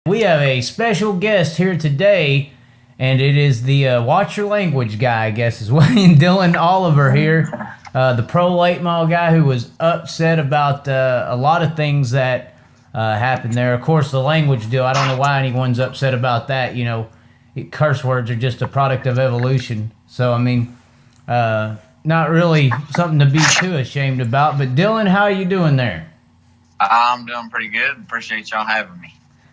We have a special guest here today, and it is the Watch Your Language guy, I guess, is what Dillon Oliver here, the pro late model guy who was upset about a lot of things that happened there. Of course, the language deal, I don't know why anyone's upset about that. You know, curse words are just a product of evolution. So, I mean, not really something to be too ashamed about. But, Dillon, how are you doing there? I'm doing pretty good. Appreciate y'all having me.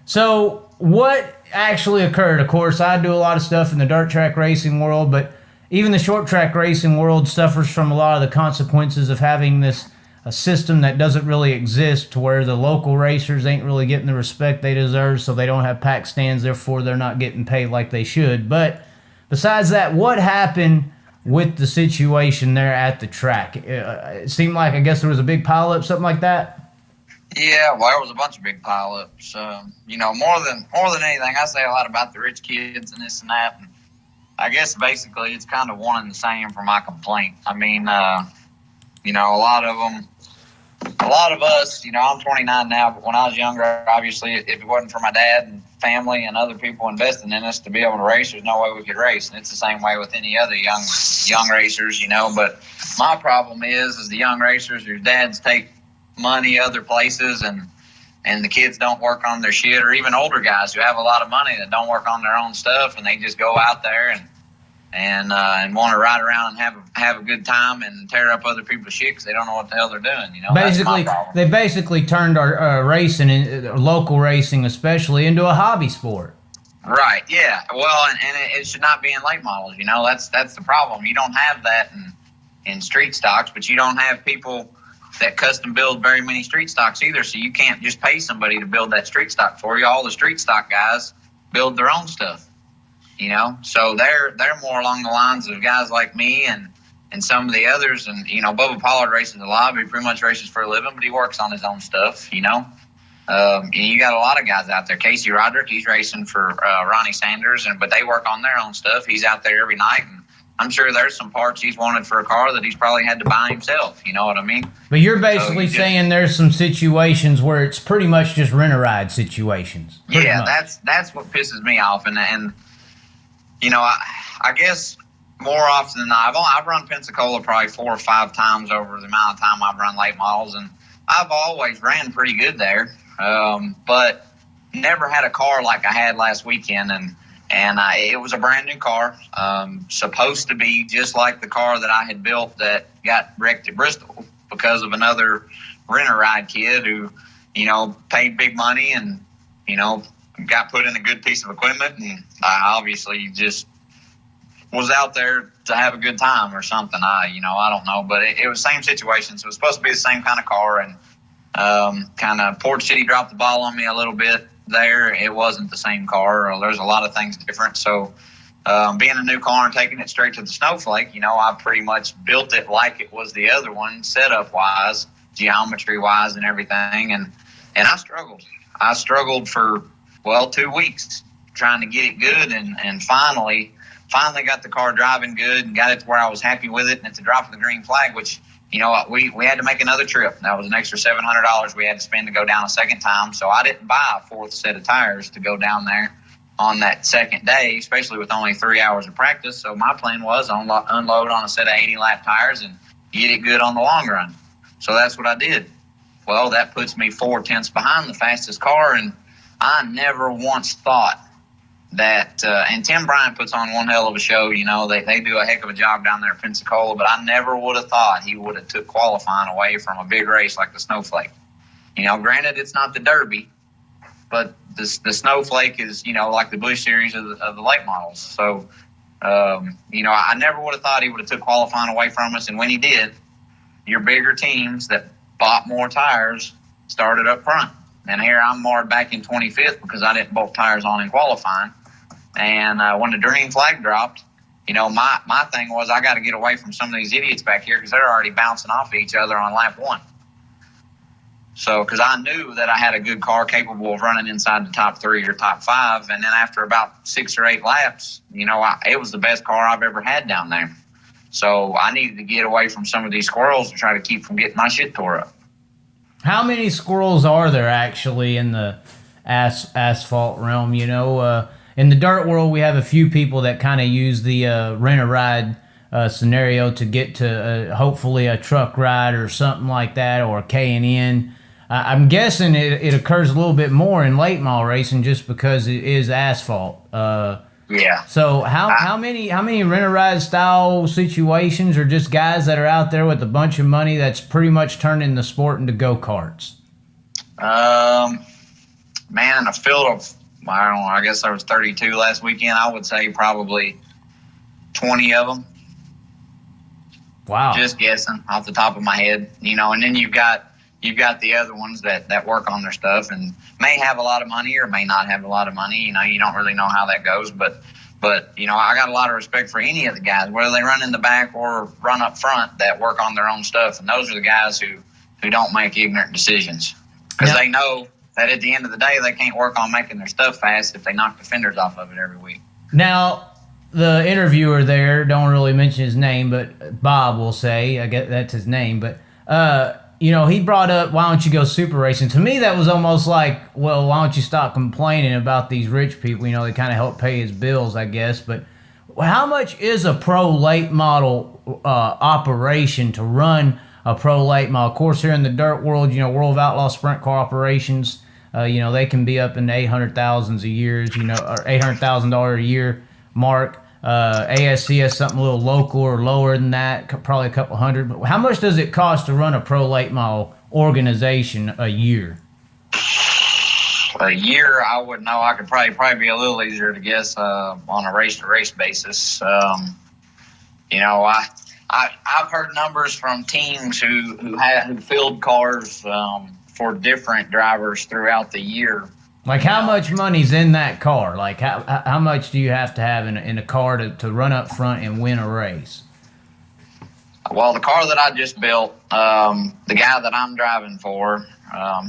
So, what actually occurred? Of course, I do a lot of stuff in the dirt track racing world, but even the short track racing world suffers from a lot of the consequences of having this a system that doesn't really exist, to where the local racers ain't really getting the respect they deserve, so they don't have pack stands, therefore they're not getting paid like they should. But besides that, what happened with the situation there at the track? It seemed like, I guess there was a big pileup, something like that. Yeah, well, there was a bunch of big pileups. More than anything, I say a lot about the rich kids and this and that. And I guess basically it's kind of one and the same for my complaint. I mean, a lot of us, I'm 29 now, but when I was younger, obviously, if it wasn't for my dad and family and other people investing in us to be able to race, there's no way we could race. And it's the same way with any other young racers, But my problem is the young racers, your dads take money other places, and the kids don't work on their shit, or even older guys who have a lot of money that don't work on their own stuff, and they just go out there and want to ride around and have a good time and tear up other people's shit because they don't know what the hell they're doing. Basically, they basically turned our racing, local racing especially, into a hobby sport. Right? Yeah. Well, and it should not be in late models. That's the problem. You don't have that in street stocks, but you don't have people that custom build very many street stocks either, so you can't just pay somebody to build that street stock for you. All the street stock guys build their own stuff, so they're more along the lines of guys like me and some of the others. And Bubba Pollard races a lot, but he pretty much races for a living, but he works on his own stuff. And you got a lot of guys out there. Casey Roderick, he's racing for Ronnie Sanders, but they work on their own stuff. He's out there every night, and I'm sure there's some parts he's wanted for a car that he's probably had to buy himself. You know what I mean? But you're basically saying there's some situations where it's pretty much just rent-a-ride situations. Yeah, that's what pisses me off. And I guess more often than not, I've run Pensacola probably 4 or 5 times over the amount of time I've run late models, and I've always ran pretty good there, but never had a car like I had last weekend. And it was a brand new car, supposed to be just like the car that I had built that got wrecked at Bristol because of another rent-a-ride kid who, paid big money and, got put in a good piece of equipment. And I obviously just was out there to have a good time or something. I don't know. But it was the same situation. So it was supposed to be the same kind of car. And kind of Port City dropped the ball on me a little bit there. It wasn't the same car. There's a lot of things different. So being a new car and taking it straight to the snowflake, I pretty much built it like it was the other one, setup wise, geometry wise, and everything. And I struggled for 2 weeks trying to get it good, and finally got the car driving good and got it to where I was happy with it. And at the drop of the green flag, which we had to make another trip. That was an extra $700 we had to spend to go down a second time. So I didn't buy a 4th set of tires to go down there on that second day, especially with only 3 hours of practice. So my plan was unload on a set of 80-lap tires and get it good on the long run. So that's what I did. Well, that puts me 4 tenths behind the fastest car, and I never once thought that, and Tim Bryant puts on one hell of a show. They do a heck of a job down there at Pensacola, but I never would have thought he would have took qualifying away from a big race like the Snowflake. Granted, it's not the Derby, but the Snowflake is, like the Busch Series of the late models. So, I never would have thought he would have took qualifying away from us. And when he did, your bigger teams that bought more tires started up front. And here I'm marred back in 25th because I didn't bolt tires on in qualifying. And when the green flag dropped, my thing was I got to get away from some of these idiots back here because they're already bouncing off each other on lap 1. So, because I knew that I had a good car capable of running inside the top 3 or top 5. And then after about 6 or 8 laps, it was the best car I've ever had down there. So I needed to get away from some of these squirrels and try to keep from getting my shit tore up. How many squirrels are there actually in the asphalt realm. In the dirt world, we have a few people that kind of use the rent-a-ride scenario to get to hopefully a truck ride or something like that, or a K&N. I'm guessing it occurs a little bit more in late model racing just because it is asphalt. Yeah. So how many rent-a-ride style situations, or just guys that are out there with a bunch of money that's pretty much turning the sport into go-karts? Man, in a field of, I don't know, I guess there was 32 last weekend. I would say probably 20 of them. Wow. Just guessing off the top of my head, and then you've got the other ones that work on their stuff and may have a lot of money or may not have a lot of money. You don't really know how that goes, but I got a lot of respect for any of the guys, whether they run in the back or run up front, that work on their own stuff. And those are the guys who don't make ignorant decisions, because they know that at the end of the day, they can't work on making their stuff fast if they knock the fenders off of it every week. Now, the interviewer there, don't really mention his name, but Bob will say, I guess that's his name, but he brought up, why don't you go super racing? To me, that was almost like, well, why don't you stop complaining about these rich people? They kind of help pay his bills, I guess. But how much is a pro late model operation to run a pro late model? Of course, here in the dirt world, World of Outlaw Sprint Car Operations, they can be up in the $800,000s a year, or $800,000 a year mark. ASC has something a little local or lower than that, probably a couple hundred. But how much does it cost to run a pro late model organization a year? A year, I wouldn't know. I could probably be a little easier to guess on a race-to-race basis. I've heard numbers from teams who filled cars for different drivers throughout the year. Like, how much money's in that car? Like, how much do you have to have in a car to run up front and win a race? Well, the car that I just built, the guy that I'm driving for,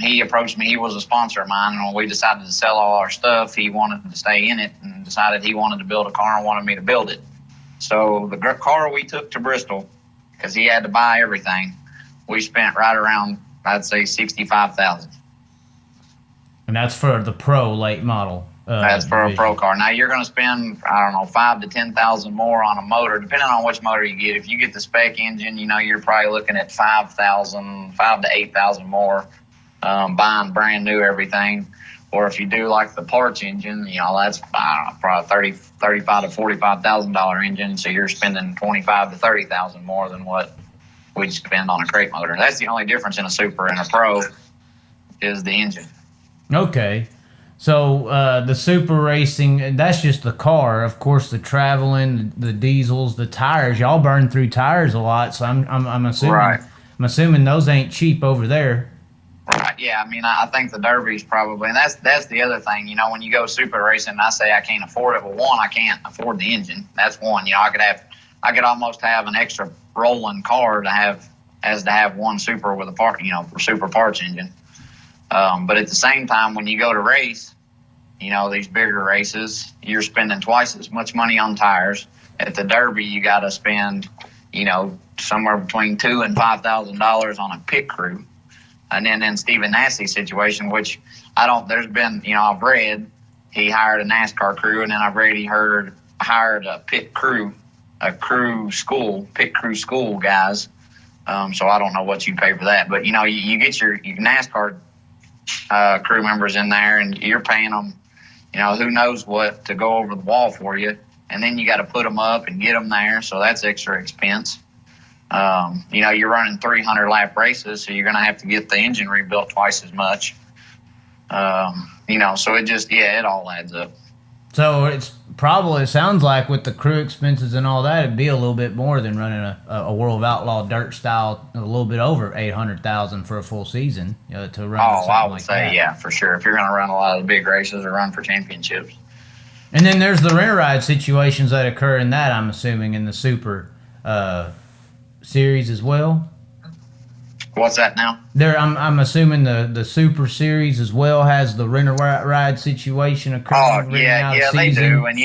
he approached me. He was a sponsor of mine, and when we decided to sell all our stuff, he wanted to stay in it and decided he wanted to build a car and wanted me to build it. So the car we took to Bristol, because he had to buy everything, we spent right around, I'd say, $65,000. And that's for the pro late model. That's for division. A pro car. Now you're going to spend, I don't know, $5,000 to $10,000 more on a motor, depending on which motor you get. If you get the spec engine, you're probably looking at $5,000 to $8,000 more, buying brand new everything. Or if you do like the parts engine, that's probably $35,000 to $45,000 engine. So you're spending $25,000 to $30,000 more than what we'd spend on a crate motor. That's the only difference in a super and a pro is the engine. Okay, so the super racing, that's just the car. Of course, the traveling, the diesels, the tires. Y'all burn through tires a lot, so I'm assuming. Right. I'm assuming those ain't cheap over there. Right. Yeah. I think the Derby's probably, and that's the other thing. When you go super racing, I say I can't afford it. Well, one, I can't afford the engine. That's one. I could almost have an extra rolling car to have one super with a part, for super parts engine. But at the same time, when you go to race, these bigger races, you're spending twice as much money on tires. At the Derby, you got to spend, somewhere between $2,000 and $5,000 on a pit crew. And then in Stephen Nassie's situation, which there's been, I've read he hired a NASCAR crew, and then I've read he hired a pit crew school guys. So I don't know what you pay for that, but you get your NASCAR crew members in there, and you're paying them, who knows what to go over the wall for you, and then you got to put them up and get them there, so that's extra expense. You're running 300 lap races, so you're going to have to get the engine rebuilt twice as much. So it all adds up. So it sounds like with the crew expenses and all that, it'd be a little bit more than running a World of Outlaw dirt style, a little bit over $800,000 for a full season to run. I would say, yeah, for sure. If you're going to run a lot of the big races or run for championships. And then there's the rent-a-ride situations that occur in that, I'm assuming, in the Super Series as well. What's that now? I'm assuming the Super Series as well has the rent-a-ride situation occurring. Oh yeah, they do, and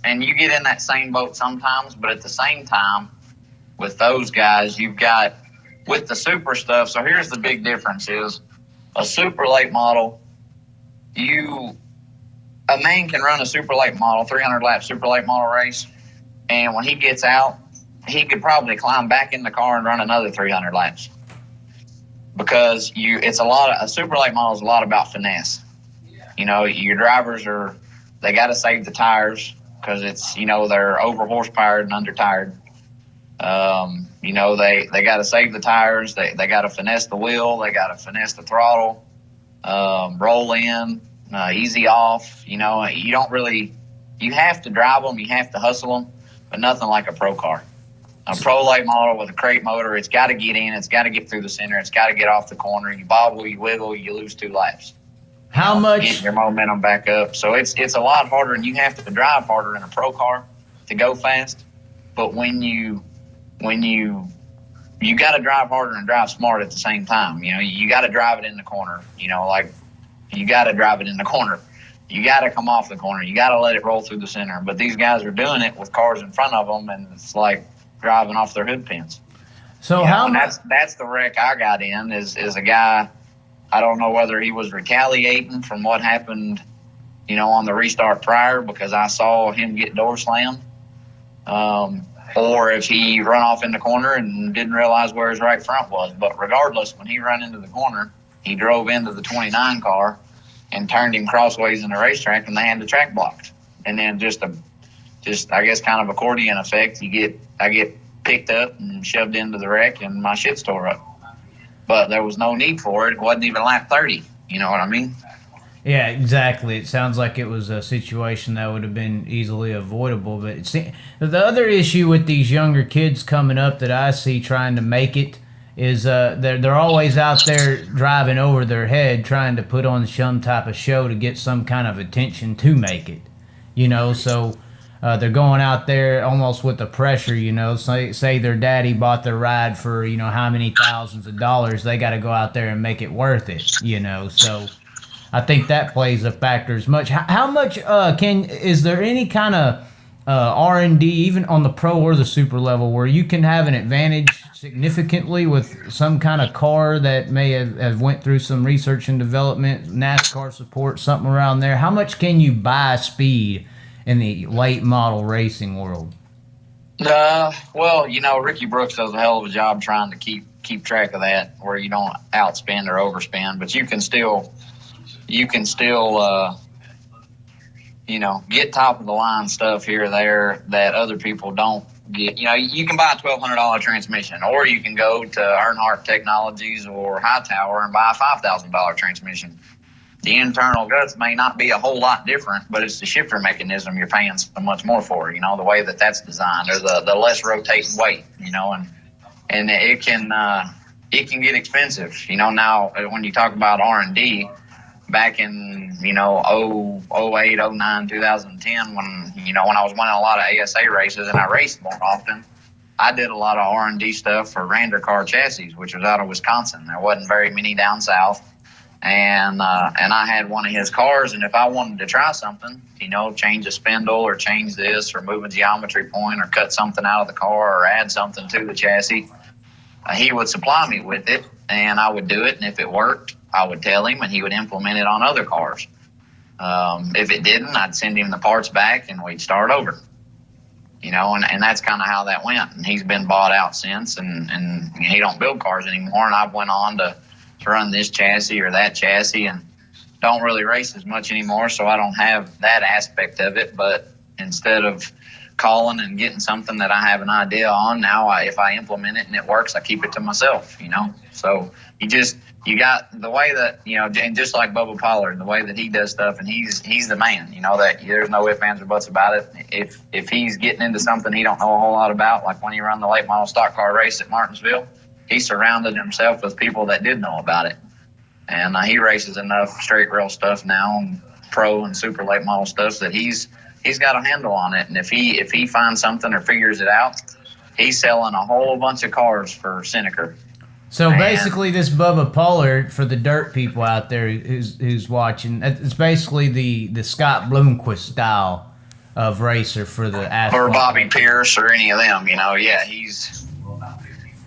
and you get in that same boat sometimes. But at the same time, with those guys, you've got with the super stuff. So here's the big difference: is a super late model a man can run a super late model, 300 lap super late model race, and when he gets out, he could probably climb back in the car and run another 300 laps. Because a super late model is a lot about finesse. Your drivers they got to save the tires because they're over horsepowered and under tired. They got to save the tires. They got to finesse the wheel. They got to finesse the throttle, roll in, easy off. You have to drive them. You have to hustle them, but nothing like a pro car. A pro late model with a crate motor, it's got to get in, it's got to get through the center, it's got to get off the corner. You bobble, you wiggle, you lose 2 laps. How much? Get your momentum back up. So it's a lot harder, and you have to drive harder in a pro car to go fast. But when you got to drive harder and drive smart at the same time. You got to drive it in the corner. You got to drive it in the corner. You got to come off the corner. You got to let it roll through the center. But these guys are doing it with cars in front of them, and it's like driving off their hood pins. So that's the wreck I got in is a guy. I don't know whether he was retaliating from what happened, on the restart prior because I saw him get door slammed, or if he run off in the corner and didn't realize where his right front was. But regardless, when he ran into the corner, he drove into the 29 car and turned him crossways in the racetrack, and they had the track blocked. And then just I guess kind of accordion effect, I get picked up and shoved into the wreck, and my shit's tore up. But there was no need for it. It wasn't even lap 30. You know what I mean? Yeah, exactly. It sounds like it was a situation that would have been easily avoidable. But the other issue with these younger kids coming up that I see trying to make it is they're always out there driving over their head, trying to put on some type of show to get some kind of attention to make it. So they're going out there almost with the pressure. Say their daddy bought their ride for how many thousands of dollars. They got to go out there and make it worth it. So I think that plays a factor as much. How much is there any kind of R&D even on the pro or the super level where you can have an advantage significantly with some kind of car that may have went through some research and development, NASCAR support, something around there? How much can you buy speed in the late model racing world? Well, Ricky Brooks does a hell of a job trying to keep track of that, where you don't outspend or overspend, but you can still get top of the line stuff here or there that other people don't get. You can buy a $1,200 transmission, or you can go to Earnhardt Technologies or Hightower and buy a $5,000 transmission. The internal guts may not be a whole lot different, but it's the shifter mechanism you're paying so much more for, the way that's designed, or the less rotating weight, and it can get expensive. Now when you talk about R&D, back in, 08, 09, 2010, when I was winning a lot of ASA races and I raced more often, I did a lot of R&D stuff for Rander Car Chassis, which was out of Wisconsin. There wasn't very many down south. And I had one of his cars, and if I wanted to try something, change a spindle or change this or move a geometry point or cut something out of the car or add something to the chassis, he would supply me with it, and I would do it. And if it worked, I would tell him, and he would implement it on other cars. If it didn't, I'd send him the parts back, and we'd start over. And that's kind of how that went. And he's been bought out since, and he don't build cars anymore. And I've went on to run this chassis or that chassis and don't really race as much anymore, so I don't have that aspect of it. But instead of calling and getting something that I have an idea on, now if I implement it and it works, I keep it to myself, So you got the way that, and just like Bubba Pollard, the way that he does stuff, and he's the man, that there's no ifs, ands, or buts about it. If he's getting into something he don't know a whole lot about, like when he ran the late model stock car race at Martinsville, he surrounded himself with people that did know about it. And he races enough straight rail stuff now, and pro and super late model stuff, that he's got a handle on it. And if he finds something or figures it out, he's selling a whole bunch of cars for Seneca. So basically, this Bubba Pollard, for the dirt people out there who's watching, it's basically the Scott Bloomquist style of racer for the Asphalt. Or Bobby Pierce or any of them,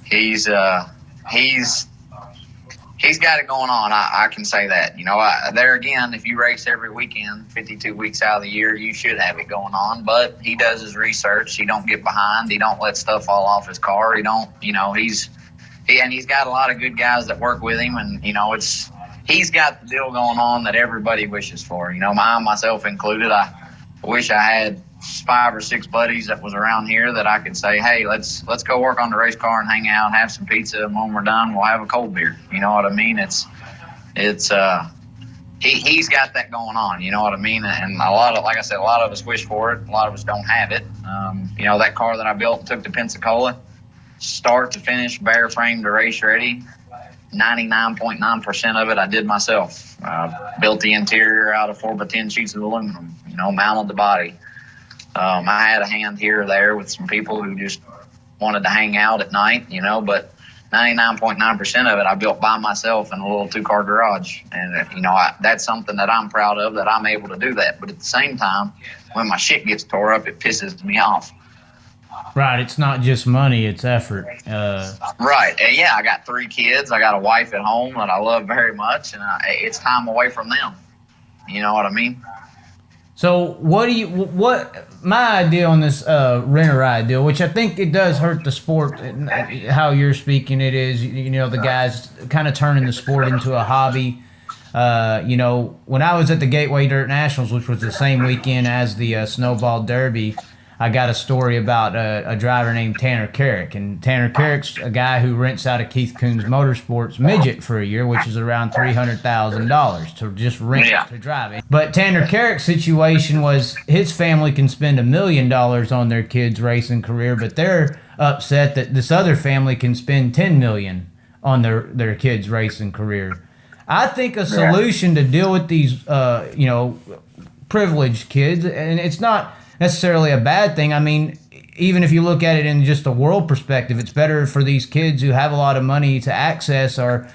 He's He's got it going on. I can say that. There again, if you race every weekend, 52 weeks out of the year, you should have it going on. But he does his research. He don't get behind. He don't let stuff fall off his car. He don't. He's got a lot of good guys that work with him, and he's got the deal going on that everybody wishes for. Myself included. I wish I had 5 or 6 buddies that was around here that I could say, hey, let's go work on the race car and hang out and have some pizza, and when we're done, we'll have a cold beer. You know what I mean? He's got that going on. You know what I mean? And like I said, a lot of us wish for it. A lot of us don't have it. That car that I built and took to Pensacola, start to finish, bare frame to race ready, 99.9% of it I did myself. Built the interior out of 4x10 sheets of aluminum, mounted the body. I had a hand here or there with some people who just wanted to hang out at night, but 99.9% of it I built by myself in a little 2-car garage. And, that's something that I'm proud of, that I'm able to do that. But at the same time, when my shit gets tore up, it pisses me off. Right. It's not just money, it's effort. Right. I got 3 kids. I got a wife at home that I love very much, and it's time away from them. You know what I mean? So my idea on this rent-a-ride deal, which I think it does hurt the sport, how you're speaking it is, the guys kind of turning the sport into a hobby. When I was at the Gateway Dirt Nationals, which was the same weekend as the Snowball Derby, I got a story about a driver named Tanner Carrick. And Tanner Carrick's a guy who rents out of Keith Coons Motorsports midget for a year, which is around $300,000 to just rent to drive it. But Tanner Carrick's situation was his family can spend $1 million on their kids' racing career, but they're upset that this other family can spend $10 million on their kids' racing career. I think a solution to deal with these, privileged kids, and it's not necessarily a bad thing. I mean, even if you look at it in just a world perspective, it's better for these kids who have a lot of money to access or,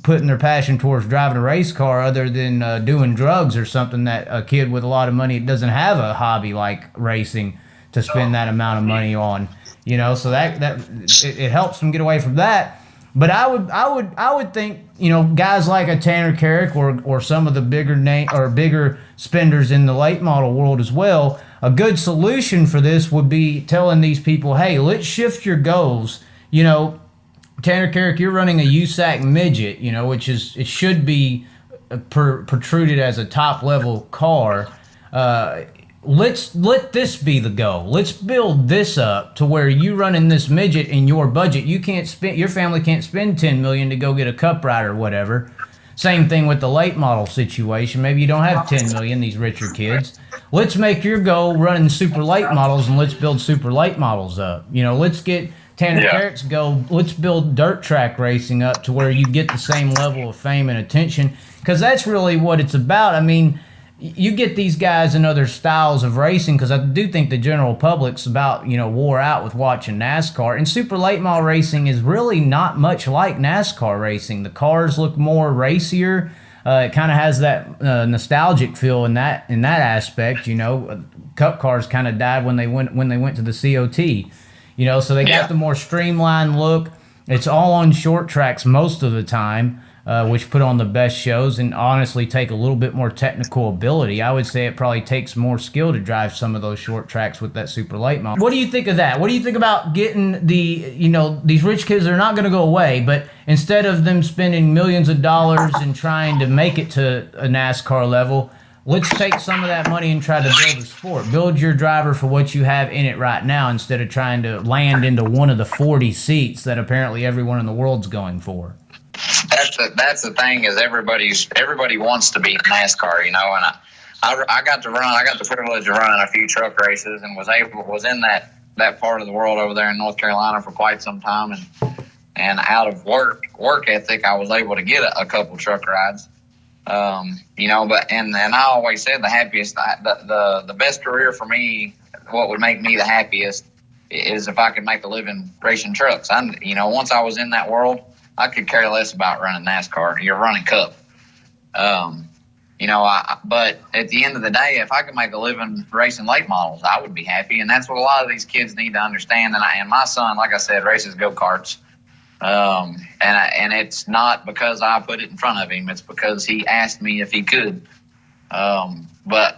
putting their passion towards driving a race car other than doing drugs or something, that a kid with a lot of money doesn't have a hobby like racing to spend that amount of money on, so that it helps them get away from that. But I would think, guys like a Tanner Carrick or some of the bigger spenders in the late model world as well, a good solution for this would be telling these people, hey, let's shift your goals. Tanner Carrick, you're running a USAC midget, which it should be protruded as a top level car. Let this be the goal. Let's build this up to where you running this midget in your budget. Your family can't spend $10 million to go get a cup ride or whatever. Same thing with the late model situation. Maybe you don't have $10 million, these richer kids. Let's make your goal running super late models, and let's build super late models up. Let's get Tanner Carrick's goal. Let's build dirt track racing up to where you get the same level of fame and attention, because that's really what it's about. I mean, you get these guys in other styles of racing, because I do think the general public's about, wore out with watching NASCAR. And super late model racing is really not much like NASCAR racing. The cars look more racier. It kind of has that nostalgic feel in that aspect. Cup cars kind of died when they went to the COT. So they got the more streamlined look. It's all on short tracks most of the time. Which put on the best shows and honestly take a little bit more technical ability. I would say it probably takes more skill to drive some of those short tracks with that super late model. What do you think of that? What do you think about getting these rich kids? They're not going to go away, but instead of them spending millions of dollars and trying to make it to a NASCAR level, let's take some of that money and try to build a sport. Build your driver for what you have in it right now, instead of trying to land into one of the 40 seats that apparently everyone in the world's going for. That's the thing, is everybody wants to be in NASCAR, and I got the privilege of running a few truck races, and was in that part of the world over there in North Carolina for quite some time, and out of work ethic, I was able to get a couple truck rides, but I always said the best career for me, what would make me the happiest, is if I could make a living racing trucks. Once I was in that world, I could care less about running NASCAR. You're running Cup. But at the end of the day, if I could make a living racing late models, I would be happy. And that's what a lot of these kids need to understand. And my son, like I said, races go-karts. And it's not because I put it in front of him. It's because he asked me if he could. But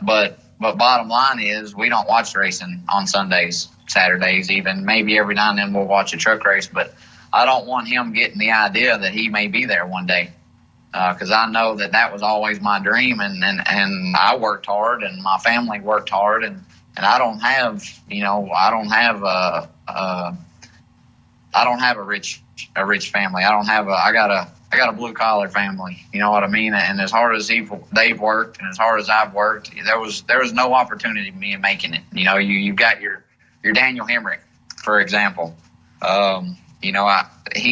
bottom line is we don't watch racing on Sundays, Saturdays, even maybe every now and then we'll watch a truck race. But I don't want him getting the idea that he may be there one day. Because I know that was always my dream, and I worked hard, and my family worked hard, and I don't have, I don't have a rich family. I got a blue collar family. You know what I mean? And as hard as they've worked, and as hard as I've worked, there was no opportunity for me in making it. You've got your Daniel Hemrick, for example. He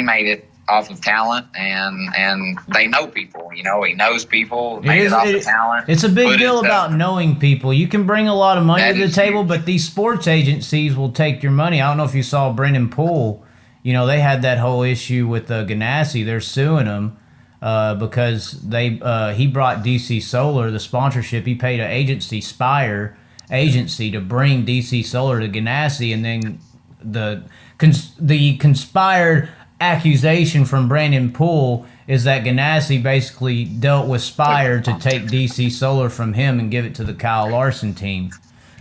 made it off of talent, and they know people. He knows people. Made it off of talent. It's a big deal about knowing people. You can bring a lot of money to the table, huge. but these sports agencies will take your money. I don't know if you saw Brendan Poole. They had that whole issue with Ganassi. They're suing him because he brought DC Solar, the sponsorship. He paid an agency, Spire agency, to bring DC Solar to Ganassi, and then the conspired accusation from Brandon Poole is that Ganassi basically dealt with Spire to take DC Solar from him and give it to the Kyle Larson team.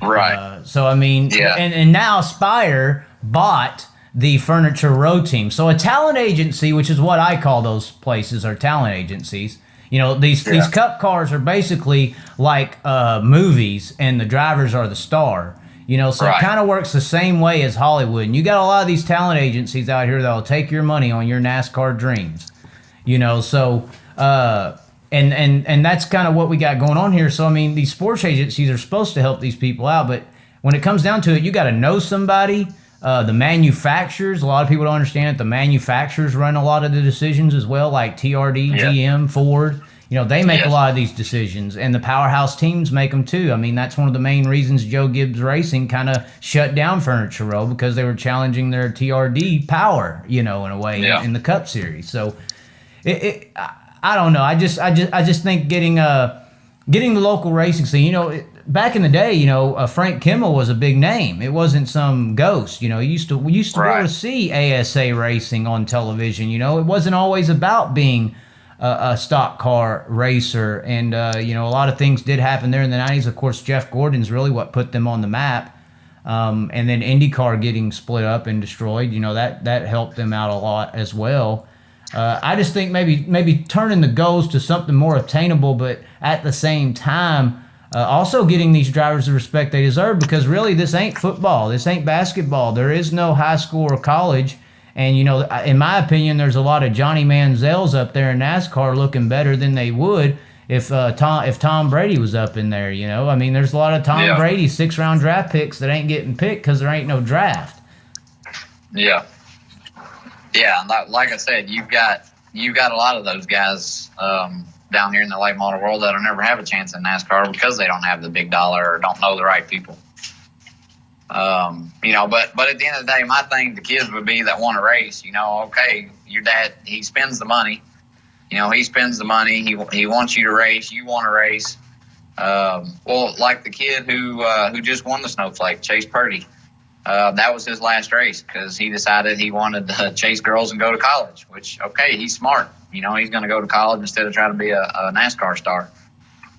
Right. Yeah. And now Spire bought the Furniture Row team. So a talent agency, which is what I call those places, are talent agencies. These cup cars are basically like movies, and the drivers are the star. So It kind of works the same way as Hollywood. And you got a lot of these talent agencies out here that will take your money on your NASCAR dreams. And that's kind of what we got going on here. So, these sports agencies are supposed to help these people out, but when it comes down to it, you got to know somebody. The manufacturers, a lot of people don't understand it. The manufacturers run a lot of the decisions as well, like TRD, GM, Ford. They make a lot of these decisions, and the powerhouse teams make them too. That's one of the main reasons Joe Gibbs Racing kind of shut down Furniture Row, because they were challenging their TRD power, in a way, in the Cup Series. So, I don't know. I just think getting the local racing scene. Back in the day, Frank Kimmel was a big name. It wasn't some ghost. We used to be able to see ASA racing on television. It wasn't always about being a stock car racer, and a lot of things did happen there in the 90s. Of course, Jeff Gordon's really what put them on the map, and then IndyCar getting split up and destroyed. That helped them out a lot as well. I just think maybe turning the goals to something more attainable, but at the same time, also getting these drivers the respect they deserve, because really this ain't football, this ain't basketball. There is no high school or college. And, in my opinion, there's a lot of Johnny Manziels up there in NASCAR looking better than they would if Tom Brady was up in there, There's a lot of Tom Brady 6-round draft picks that ain't getting picked because there ain't no draft. Yeah. Yeah, like I said, you've got a lot of those guys down here in the late model world that'll never have a chance in NASCAR because they don't have the big dollar or don't know the right people. But at the end of the day, my thing to kids would be that want to race. Okay, your dad, he spends the money. He spends the money. He wants you to race. You want to race. Well, like the kid who just won the Snowflake, Chase Purdy. That was his last race because he decided he wanted to chase girls and go to college. Which, okay, he's smart. He's going to go to college instead of trying to be a NASCAR star.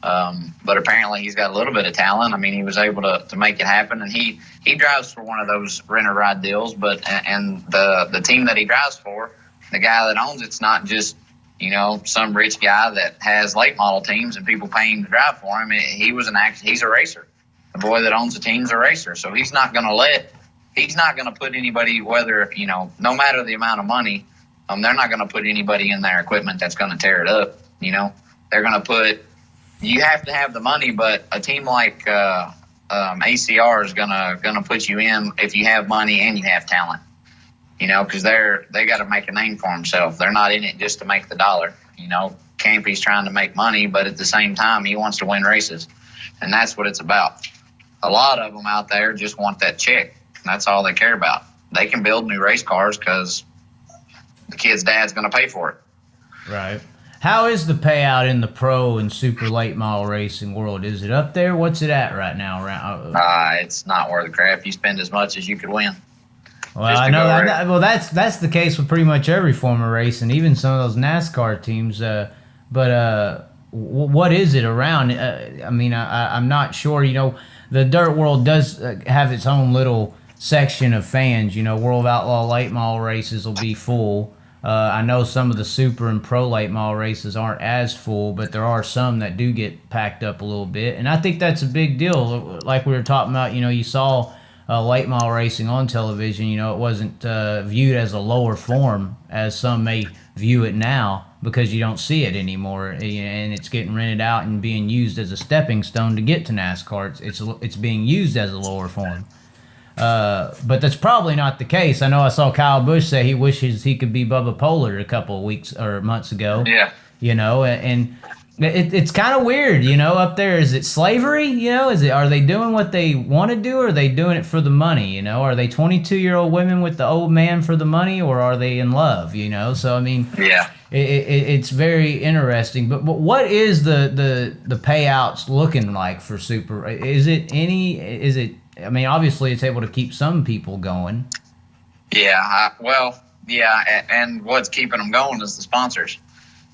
But apparently he's got a little bit of talent. He was able to make it happen, and he drives for one of those renter ride deals. But and the team that he drives for, the guy that owns it's not just some rich guy that has late model teams and people paying him to drive for him. He's a racer. The boy that owns the team's a racer, so he's not going to put anybody, whether no matter the amount of money, they're not going to put anybody in their equipment that's going to tear it up. They're going to put. You have to have the money, but a team like ACR is gonna put you in if you have money and you have talent. Because they got to make a name for themselves. They're not in it just to make the dollar. Campy's trying to make money, but at the same time, he wants to win races, and that's what it's about. A lot of them out there just want that check. That's all they care about. They can build new race cars because the kid's dad's going to pay for it. Right. How is the payout in the pro and super late model racing world? Is it up there? What's it at right now? It's not worth the crap. You spend as much as you could win. Well, just I to know go race. that. Well, that's the case with pretty much every form of racing, even some of those NASCAR teams. What is it around? I mean, I'm not sure. You know, the dirt world does have its own little section of fans. You know, World of Outlaw late model races will be full. I know some of the super and pro late model races aren't as full, but there are some that do get packed up a little bit, and I think that's a big deal. Like we were talking about, you know, you saw late model racing on television. You know, it wasn't viewed as a lower form as some may view it now because you don't see it anymore, and it's getting rented out and being used as a stepping stone to get to NASCAR. It's being used as a lower form. But that's probably not the case. I know I saw Kyle Busch say he wishes he could be Bubba Pollard a couple of weeks or months ago. Yeah. You know, and it's kind of weird, you know, up there. Is it slavery? You know, are they doing what they want to do, or are they doing it for the money? You know, are they 22-year-old women with the old man for the money, or are they in love? You know, so I mean, Yeah. it's very interesting. But what is the payouts looking like for Super? Is it? I mean, obviously, it's able to keep some people going. Yeah. And what's keeping them going is the sponsors.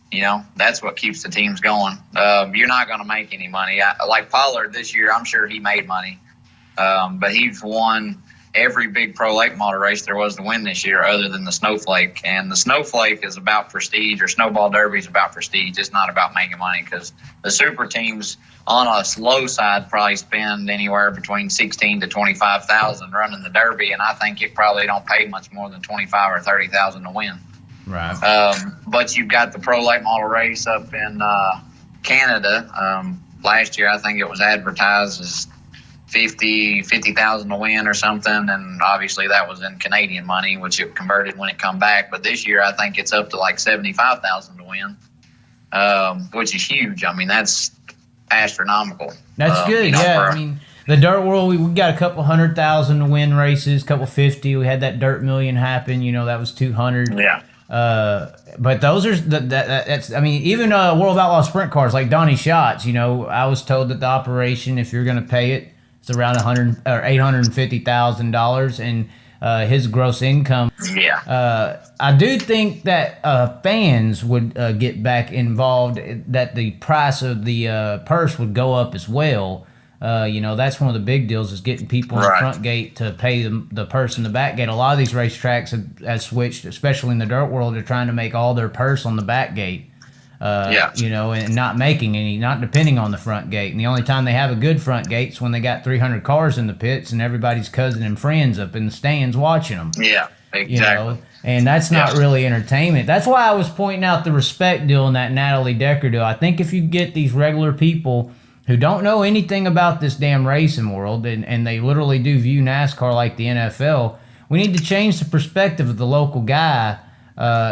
You know, that's what keeps the teams going. You're not going to make any money. Like Pollard this year, I'm sure he made money. But he's won every big pro late model race there was to win this year other than the Snowflake. And the Snowflake is about prestige, or Snowball Derby is about prestige. It's not about making money, because the super teams on a slow side probably spend anywhere between 16 to 25,000 running the Derby, and I think it probably don't pay much more than 25 or 30,000 to win. Right. But you've got the pro late model race up in Canada. Last year, I think it was advertised as 50,000 to win or something, and obviously that was in Canadian money, which it converted when it come back. But this year, I think it's up to like 75,000 to win, which is huge. I mean, that's astronomical. That's good. You know, I mean, the dirt world, we got a couple 100,000 to win races, couple 50. We had that Dirt Million happen. You know, that was 200. Yeah. But those are that's. I mean, even World of Outlaw sprint cars like Donnie Schatz. You know, I was told that the operation, if you're going to pay it, it's around $850,000, and his gross income. Yeah. I do think that fans would get back involved. That the price of the purse would go up as well. You know, that's one of the big deals, is getting people in the front gate to pay the purse in the back gate. A lot of these racetracks have switched, especially in the dirt world. They're trying to make all their purse on the back gate. You know, and not making any, not depending on the front gate. And the only time they have a good front gate is when they got 300 cars in the pits and everybody's cousin and friends up in the stands watching them. Yeah, exactly. You know? And that's not really entertainment. That's why I was pointing out the respect deal and that Natalie Decker deal. I think if you get these regular people who don't know anything about this damn racing world, and they literally do view NASCAR like the NFL, we need to change the perspective of the local guy.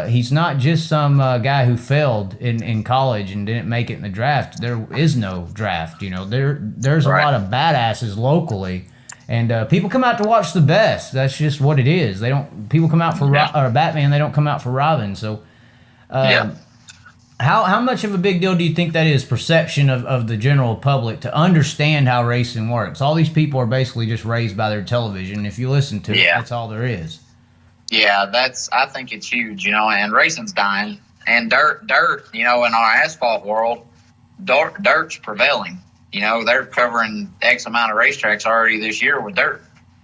He's not just some guy who failed in college and didn't make it in the draft. There is no draft. You know, there's a lot of badasses locally, and people come out to watch the best. That's just what it is. People come out for Batman. They don't come out for Robin. So, how much of a big deal do you think that is, perception of the general public, to understand how racing works? All these people are basically just raised by their television. If you listen to it, that's all there is. Yeah, I think it's huge, you know, and racing's dying. And dirt, you know, in our asphalt world, dirt's prevailing. You know, they're covering X amount of racetracks already this year with dirt.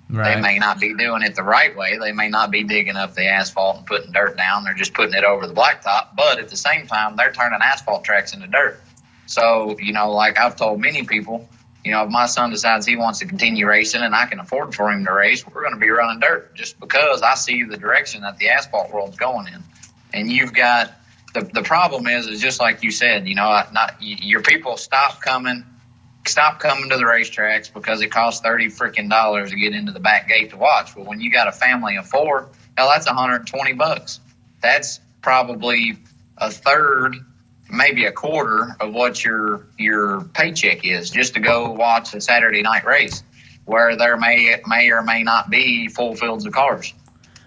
Right. They may not be doing it the right way. They may not be digging up the asphalt and putting dirt down. They're just putting it over the blacktop. But at the same time, they're turning asphalt tracks into dirt. So, you know, like I've told many people, you know, if my son decides he wants to continue racing and I can afford for him to race, we're going to be running dirt, just because I see the direction that the asphalt world's going in. And you've got the problem is just like you said, you know, your people stop coming to the racetracks because it costs $30 to get into the back gate to watch. Well, when you got a family of four, hell, that's $120. That's probably a third, maybe a quarter of what your paycheck is, just to go watch a Saturday night race where there may or may not be full fields of cars.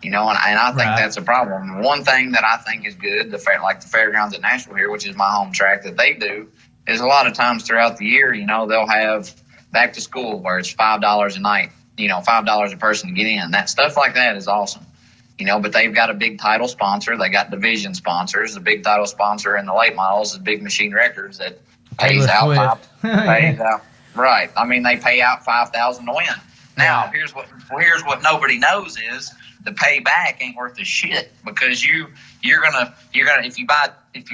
You know, and I think that's a problem. One thing that I think is good, like the fairgrounds at Nashville here, which is my home track, that they do is a lot of times throughout the year, you know, they'll have back to school where it's $5 a night. $5 a person to get in. That stuff like that is awesome. But they've got a big title sponsor. They got division sponsors. The big title sponsor in the late models is Big Machine Records that pays out right. I mean, they pay out $5,000 to win. Now, here's what nobody knows is the payback ain't worth a shit, because you're gonna if you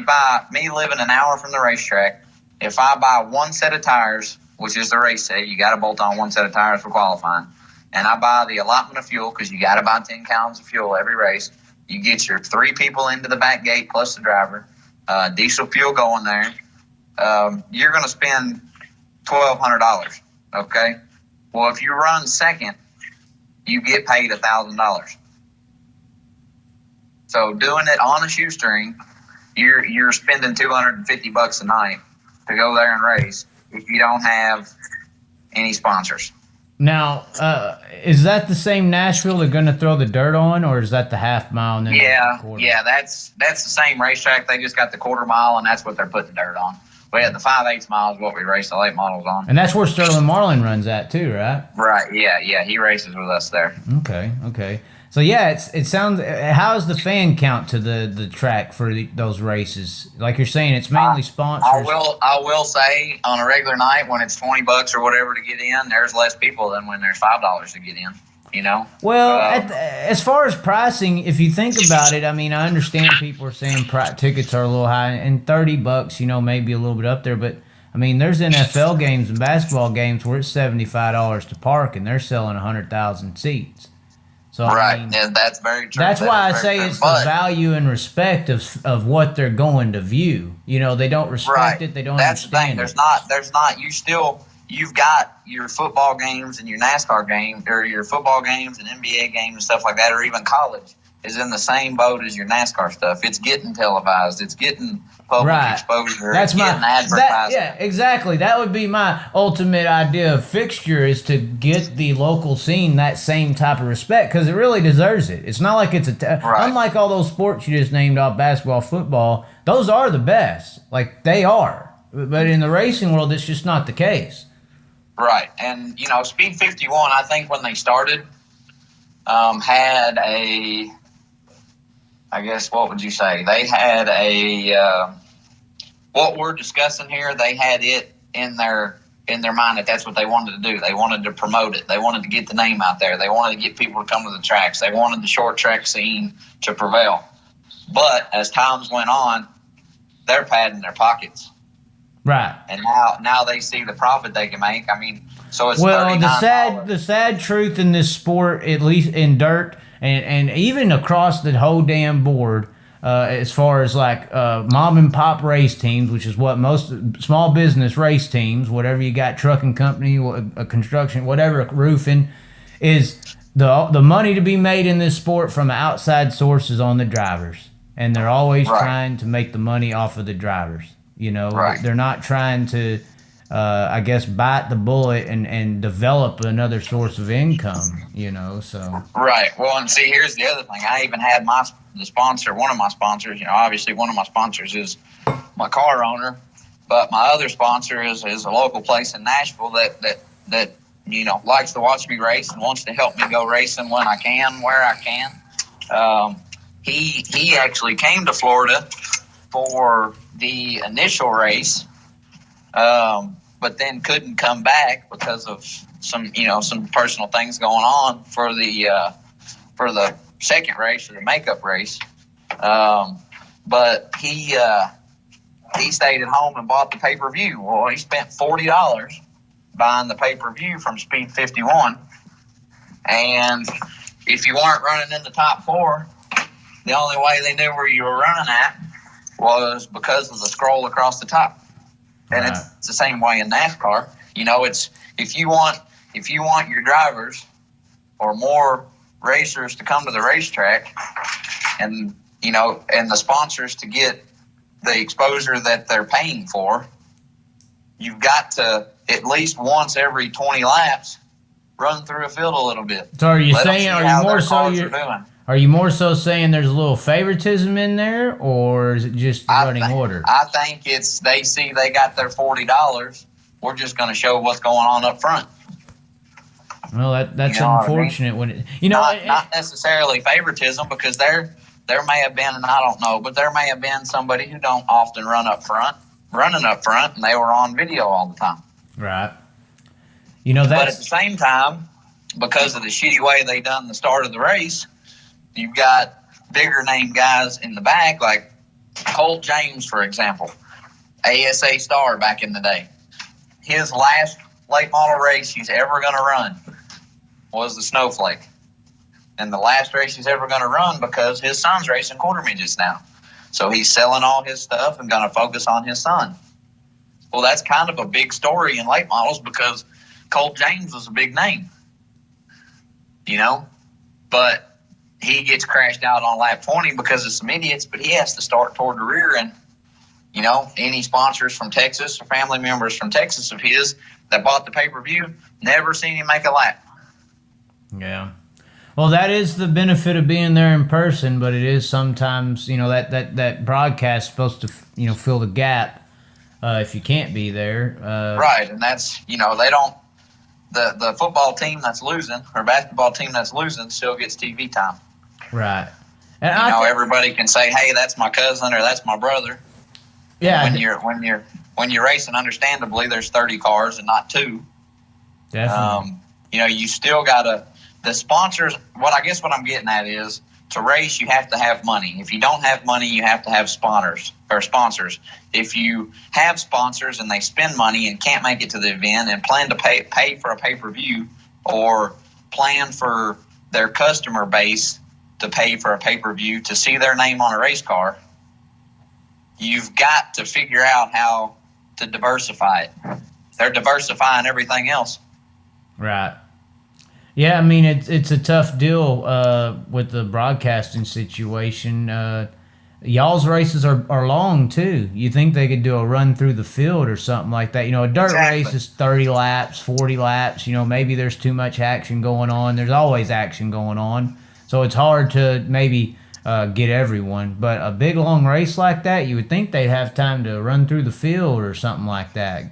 buy me living an hour from the racetrack, if I buy one set of tires, which is the race set, you got to bolt on one set of tires for qualifying, and I buy the allotment of fuel, because you got to buy 10 gallons of fuel every race. You get your 3 people into the back gate plus the driver, diesel fuel going there. You're going to spend $1,200. Okay. Well, if you run second, you get paid $1,000. So doing it on a shoestring, you're spending $250 a night to go there and race if you don't have any sponsors. Now, is that the same Nashville they're going to throw the dirt on, or is that the half mile? And then yeah, that's the same racetrack. They just got the quarter mile, and that's what they're putting the dirt on. But yeah, the 5/8 mile is what we race the late models on. And that's where Sterling Marlin runs at too, right? Right, yeah, he races with us there. Okay. So yeah, it sounds. How's the fan count to the track for those races? Like you're saying, it's mainly sponsors. I will say on a regular night when it's $20 or whatever to get in, there's less people than when there's $5 to get in. Well, as far as pricing, if you think about it, I mean, I understand people are saying tickets are a little high, and $30, maybe a little bit up there. But I mean, there's NFL games and basketball games where it's $75 to park, and they're selling 100,000 seats. So right, I mean, and that's very true. That's why I say it's the value and respect of what they're going to view. They don't respect it. They don't understand it. There's not. You've got your football games and your NASCAR games, or your football games and NBA games and stuff like that, or even college is in the same boat as your NASCAR stuff. It's getting televised. It's getting public exposure. It's getting advertised. Yeah, exactly. That would be my ultimate idea of fixture, is to get the local scene that same type of respect, because it really deserves it. It's not like it's unlike all those sports you just named off, basketball, football, those are the best. Like, they are. But in the racing world, it's just not the case. Right. And, Speed 51, I think when they started, had a, I guess, what would you say? They had what we're discussing here, they had it in their mind that that's what they wanted to do. They wanted to promote it. They wanted to get the name out there. They wanted to get people to come to the tracks. They wanted the short track scene to prevail. But as times went on, they're padding their pockets. Right. And now they see the profit they can make. I mean, so it's the sad truth in this sport, at least in dirt, and even across the whole damn board, as far as like mom and pop race teams, which is what most small business race teams, whatever you got, trucking company, a construction, whatever, roofing, is the money to be made in this sport from outside sources on the drivers, and they're always trying to make the money off of the drivers. They're not trying to, I guess, bite the bullet and develop another source of income, so. Right. Well, and see, here's the other thing. I even had the sponsor, one of my sponsors, obviously one of my sponsors is my car owner, but my other sponsor is a local place in Nashville that likes to watch me race and wants to help me go racing when I can, where I can. He actually came to Florida for the initial race, but then couldn't come back because of some personal things going on for the second race, or the makeup race. But he stayed at home and bought the pay-per-view. Well, he spent $40 buying the pay-per-view from Speed 51. And if you weren't running in the top 4, the only way they knew where you were running at was because of the scroll across the top. And it's the same way in NASCAR. It's if you want your drivers or more racers to come to the racetrack, and and the sponsors to get the exposure that they're paying for, you've got to at least once every 20 laps run through a field a little bit. So are you saying, are you more so saying there's a little favoritism in there, or is it just the running order? I think it's they see they got their $40. We're just going to show what's going on up front. Well, that's You know what I mean? unfortunate when it, you know, Not necessarily favoritism, because there may have been, and I don't know, but there may have been somebody who don't often running up front, and they were on video all the time. right. You know, But at the same time, because of the shitty way they done the start of the race, you've got bigger name guys in the back, like Colt James, for example, ASA star back in the day. His last late model race he's ever going to run was the Snowflake. And the last race he's ever going to run, because his son's racing quarter midgets now. So he's selling all his stuff and going to focus on his son. Well, that's kind of a big story in late models, because Colt James was a big name, you know, but he gets crashed out on lap 20 because of some idiots, but he has to start toward the rear. And, you know, any sponsors from Texas or family members from Texas of his that bought the pay-per-view, never seen him make a lap. Yeah. Well, that is the benefit of being there in person, but it is sometimes, you know, that broadcast is supposed to, you know, fill the gap if you can't be there. Right, and that's, you know, they don't, the football team that's losing or basketball team that's losing still gets TV time. Right. And you know, everybody can say, hey, that's my cousin or that's my brother. Yeah. When you're racing, understandably, there's 30 cars and not 2. Definitely. You know, you still gotta, the sponsors, what I'm getting at is, to race, you have to have money. If you don't have money, you have to have sponsors. If you have sponsors and they spend money and can't make it to the event and plan to pay for a pay-per-view, or plan for their customer base to pay for a pay-per-view to see their name on a race car, you've got to figure out how to diversify it. They're diversifying everything else. Right. Yeah, I mean, it's a tough deal with the broadcasting situation. Y'all's races are long, too. You think they could do a run through the field or something like that. You know, a dirt race is 30 laps, 40 laps. You know, maybe there's too much action going on. There's always action going on. So it's hard to maybe get everyone. But a big, long race like that, you would think they'd have time to run through the field or something like that.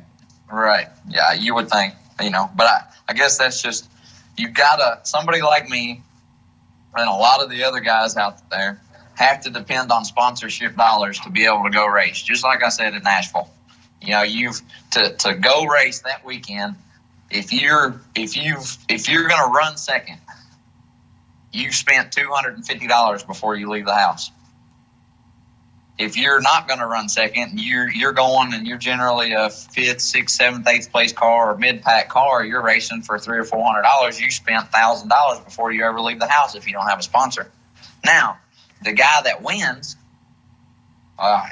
Right. Yeah, you would think, you know. But I guess that's just, you've got to, somebody like me and a lot of the other guys out there have to depend on sponsorship dollars to be able to go race. Just like I said in Nashville, you know, to go race that weekend. If you're going to run second, you spent $250 before you leave the house. If you're not going to run second, you're going and you're generally a 5th, 6th, 7th, 8th place car or mid-pack car. You're racing for $300 or $400. You spent $1,000 before you ever leave the house if you don't have a sponsor. Now, the guy that wins,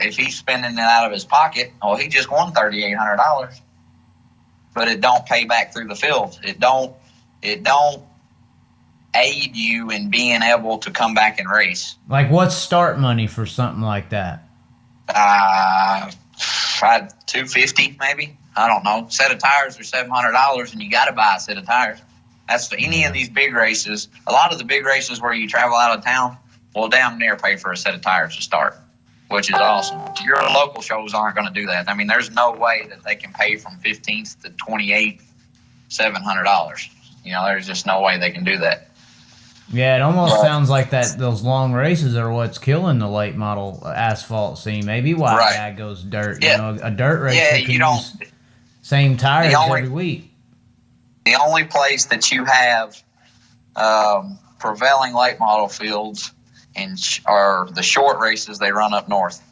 if he's spending it out of his pocket, well, he just won $3,800. But it don't pay back through the field. It don't aid you in being able to come back and race. Like, what's start money for something like that? $250 maybe. I don't know. Set of tires are $700, and you got to buy a set of tires. That's for any of these big races. A lot of the big races where you travel out of town will damn near pay for a set of tires to start, which is awesome. Your local shows aren't going to do that. I mean, there's no way that they can pay from 15th to 28th $700. You know, there's just no way they can do that. Yeah, it almost sounds like those long races are what's killing the late model asphalt scene. Maybe why a guy goes dirt. Yeah. You know, a dirt race can use same tires every week. The only place that you have prevailing late model fields are the short races they run up north.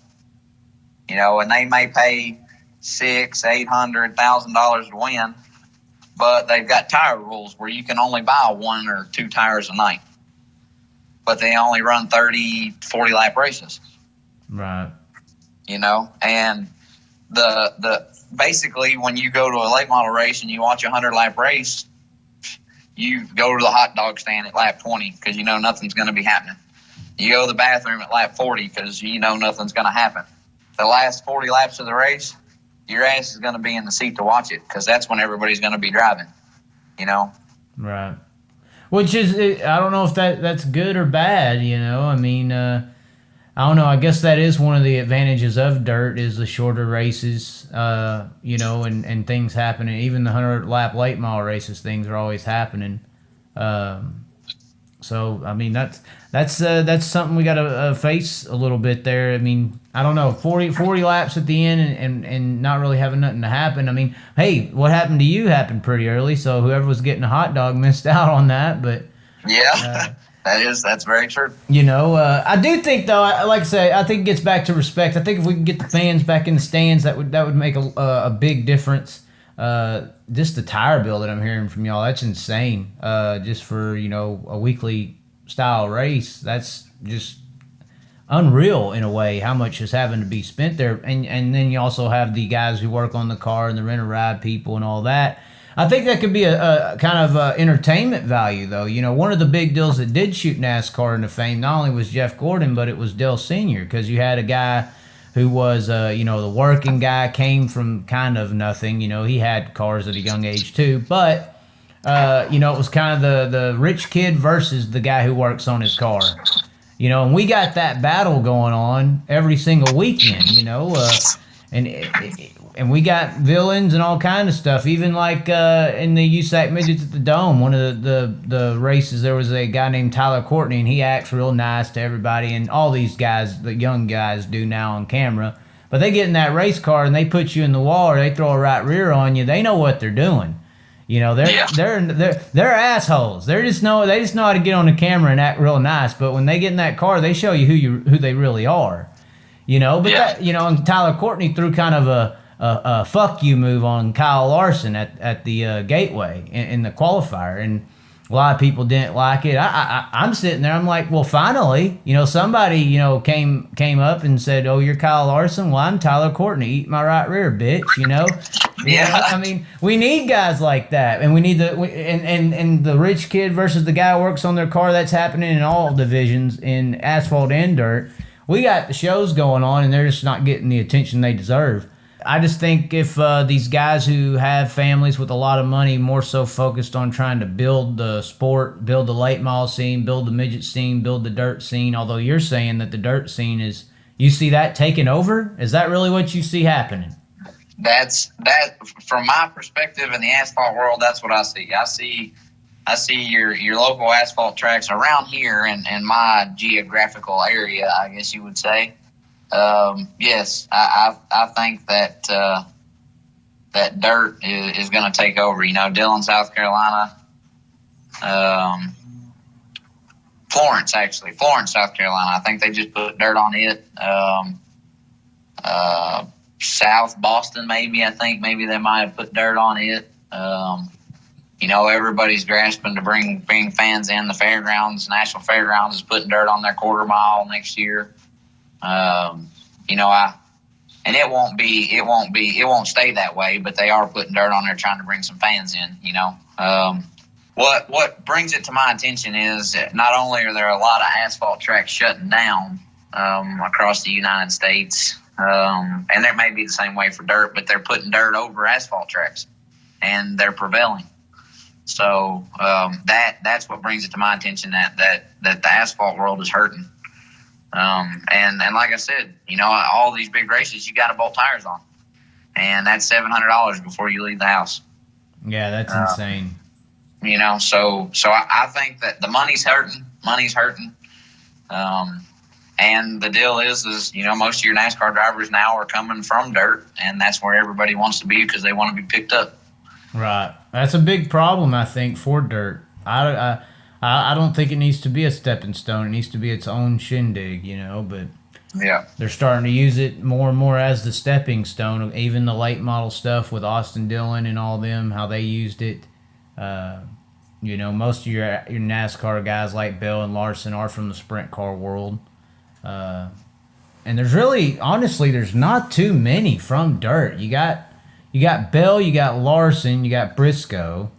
You know, and they may pay $600, $800, $1,000 to win, but they've got tire rules where you can only buy 1 or 2 tires a night. But they only run 30, 40 lap races. Right. You know, and the basically when you go to a late model race and you watch a 100 lap race, you go to the hot dog stand at lap 20 because you know nothing's going to be happening. You go to the bathroom at lap 40 because you know nothing's going to happen. The last 40 laps of the race, your ass is going to be in the seat to watch it because that's when everybody's going to be driving, you know? Right. Which is, I don't know if that's good or bad, you know? I mean, I don't know. I guess that is one of the advantages of dirt is the shorter races, and things happening. Even the 100-lap late mile races, things are always happening. So I mean that's something we got to face a little bit there. I mean, I don't know, 40 laps at the end and not really having nothing to happen. I mean, hey, what happened to you happened pretty early, so whoever was getting a hot dog missed out on that. But yeah. That's very true. I do think though, like I say, I think it gets back to respect. I think if we can get the fans back in the stands, that would make a big difference. Just the tire bill that I'm hearing from y'all, that's insane. Just for a weekly style race, that's just unreal in a way. How much is having to be spent there, and then you also have the guys who work on the car and the rent a ride people and all that. I think that could be a kind of entertainment value, though. One of the big deals that did shoot NASCAR into fame not only was Jeff Gordon, but it was Dale Sr., because you had a guy who was, the working guy, came from kind of nothing. He had cars at a young age, too. But, it was kind of the rich kid versus the guy who works on his car. And we got that battle going on every single weekend, and we got villains and all kind of stuff. Even like in the USAC Midgets at the Dome, one of the races, there was a guy named Tyler Courtney, and he acts real nice to everybody. And all these guys, the young guys, do now on camera. But they get in that race car and they put you in the wall, or they throw a right rear on you. They know what they're doing. They're assholes. They just know how to get on the camera and act real nice. But when they get in that car, they show you who they really are. And Tyler Courtney threw kind of a fuck you move on Kyle Larson at the Gateway in the qualifier, and a lot of people didn't like it. I'm sitting there, I'm like, well, finally, somebody came up and said, oh, you're Kyle Larson, well, I'm Tyler Courtney, eat my right rear, bitch. Yeah. I mean, we need guys like that, and we need and the rich kid versus the guy who works on their car. That's happening in all divisions, in asphalt and dirt. We got the shows going on, and they're just not getting the attention they deserve. I just think if these guys who have families with a lot of money more so focused on trying to build the sport, build the late model scene, build the midget scene, build the dirt scene, although you're saying that the dirt scene is, you see that taking over? Is that really what you see happening? That from my perspective in the asphalt world, that's what I see. I see your local asphalt tracks around here in my geographical area, I guess you would say. Yes, I think that that dirt is going to take over. Dillon, South Carolina, Florence, South Carolina. I think they just put dirt on it. South Boston, maybe. I think maybe they might have put dirt on it. Everybody's grasping to bring fans in. The fairgrounds, National Fairgrounds, is putting dirt on their quarter mile next year. And it won't stay that way, but they are putting dirt on there trying to bring some fans in. What brings it to my attention is that not only are there a lot of asphalt tracks shutting down across the United States, and that may be the same way for dirt, but they're putting dirt over asphalt tracks, and they're prevailing. So that's what brings it to my attention that the asphalt world is hurting. And like I said, all these big races, you got to bolt tires on, and that's $700 before you leave the house. Yeah, that's insane. So I think that the money's hurting. And the deal is most of your NASCAR drivers now are coming from dirt, and that's where everybody wants to be because they want to be picked up. Right. That's a big problem, I think, for dirt. I don't think it needs to be a stepping stone. It needs to be its own shindig, but yeah, they're starting to use it more and more as the stepping stone. Even the late model stuff with Austin Dillon and all them, how they used it. Most of your NASCAR guys like Bell and Larson are from the sprint car world. And there's really, honestly, there's not too many from dirt. You got Bell, you got Larson, you got Briscoe,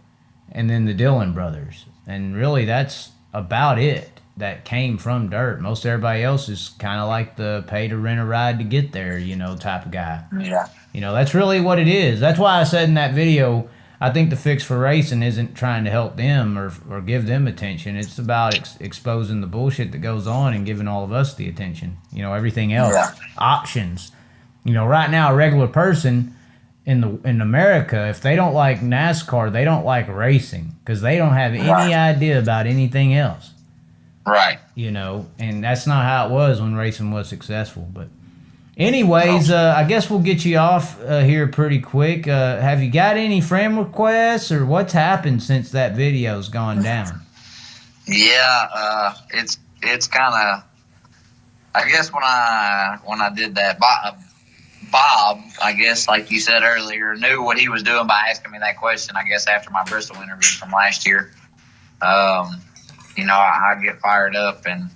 and then the Dillon brothers. And really, that's about it that came from dirt. Most everybody else is kind of like the pay to rent a ride to get there, type of guy. Yeah. That's really what it is. That's why I said in that video, I think the fix for racing isn't trying to help them or give them attention. It's about exposing the bullshit that goes on and giving all of us the attention. You know, everything else, options. You know, right now, a regular person in America, if they don't like NASCAR, they don't like racing because they don't have any idea about anything else. Right. You know, and that's not how it was when racing was successful. But anyways, I guess we'll get you off here pretty quick. Have you got any friend requests or what's happened since that video's gone down? Yeah, it's kind of, I guess when I did that, Bob, I guess, like you said earlier, knew what he was doing by asking me that question, I guess, after my Bristol interview from last year. You know, I get fired up, and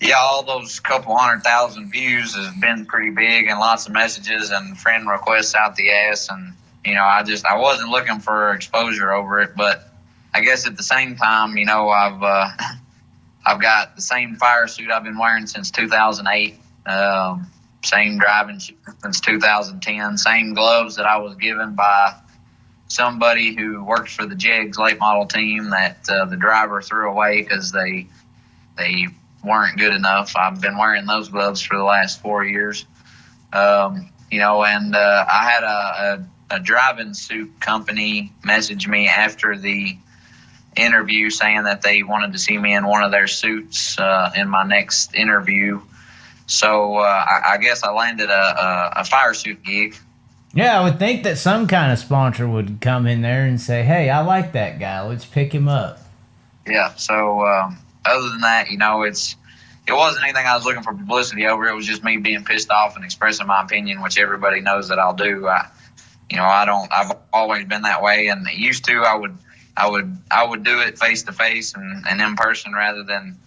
yeah, all those couple 100,000 views has been pretty big, and lots of messages and friend requests out the ass. And you know, I wasn't looking for exposure over it, but I guess at the same time, you know, I've got the same fire suit I've been wearing since 2008. Same driving shoes since 2010. Same gloves that I was given by somebody who worked for the Jegs late model team that the driver threw away because they weren't good enough. I've been wearing those gloves for the last 4 years. You know, and I had a driving suit company message me after the interview saying that they wanted to see me in one of their suits in my next interview. So I guess I landed a fire suit gig. Yeah, I would think that some kind of sponsor would come in there and say, hey, I like that guy. Let's pick him up. Yeah, so other than that, you know, it wasn't anything I was looking for publicity over. It was just me being pissed off and expressing my opinion, which everybody knows that I'll do. I've always been that way, and used to I would do it face to face and in person rather than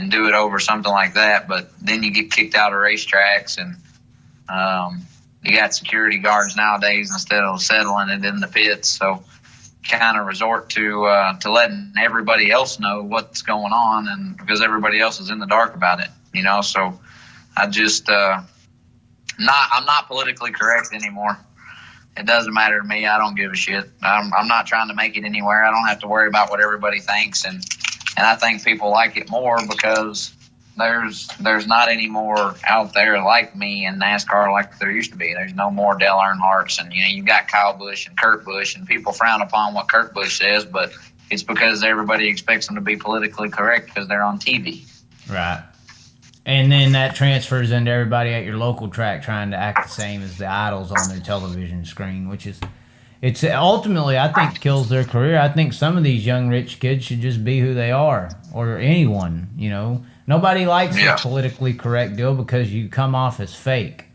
do it over something like that. But then you get kicked out of racetracks, and you got security guards nowadays instead of settling it in the pits. So kind of resort to letting everybody else know what's going on, and because everybody else is in the dark about it, you know. So I just I'm not politically correct anymore. It doesn't matter to me. I don't give a shit. I'm not trying to make it anywhere. I don't have to worry about what everybody thinks, and I think people like it more because there's not any more out there like me in NASCAR like there used to be. There's no more Dale Earnhardts, and you know, you've got Kyle Busch and Kurt Busch, and people frown upon what Kurt Busch says, but it's because everybody expects them to be politically correct because they're on TV. Right. And then that transfers into everybody at your local track trying to act the same as the idols on their television screen, which is, it's ultimately, I think, kills their career. I think some of these young rich kids should just be who they are, or anyone, you know. Nobody likes a politically correct deal because you come off as fake,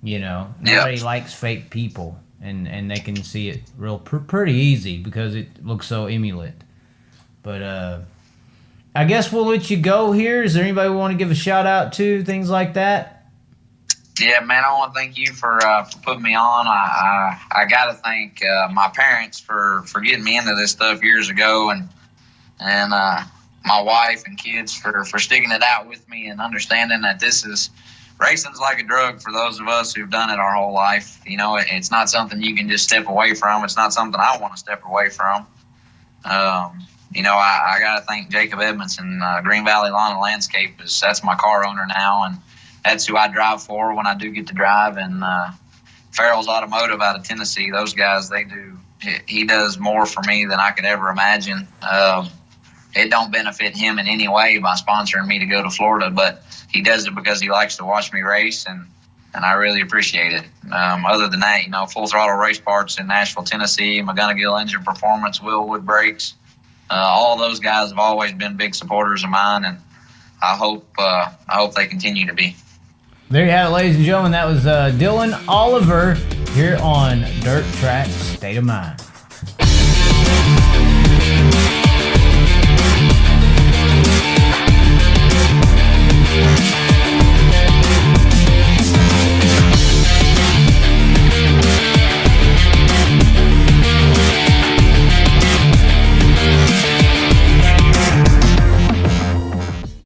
you know. Nobody likes fake people, and they can see it pretty easy because it looks so emulate. But I guess we'll let you go here. Is there anybody we want to give a shout out to, things like that? Yeah, man, I want to thank you for putting me on. I got to thank my parents for getting me into this stuff years ago, and my wife and kids for sticking it out with me and understanding that racing's like a drug for those of us who've done it our whole life. You know, it's not something you can just step away from. It's not something I want to step away from. You know, I got to thank Jacob Edmondson, Green Valley Lawn and Landscape. That's my car owner now, and that's who I drive for when I do get to drive. And Farrell's Automotive out of Tennessee, those guys, he does more for me than I could ever imagine. It don't benefit him in any way by sponsoring me to go to Florida, but he does it because he likes to watch me race, and I really appreciate it. Other than that, you know, Full Throttle Race Parts in Nashville, Tennessee, McGonigal Engine Performance, Willwood Brakes, all those guys have always been big supporters of mine, and I hope they continue to be. There you have it, ladies and gentlemen. That was Dillon Oliver here on Dirt Track State of Mind.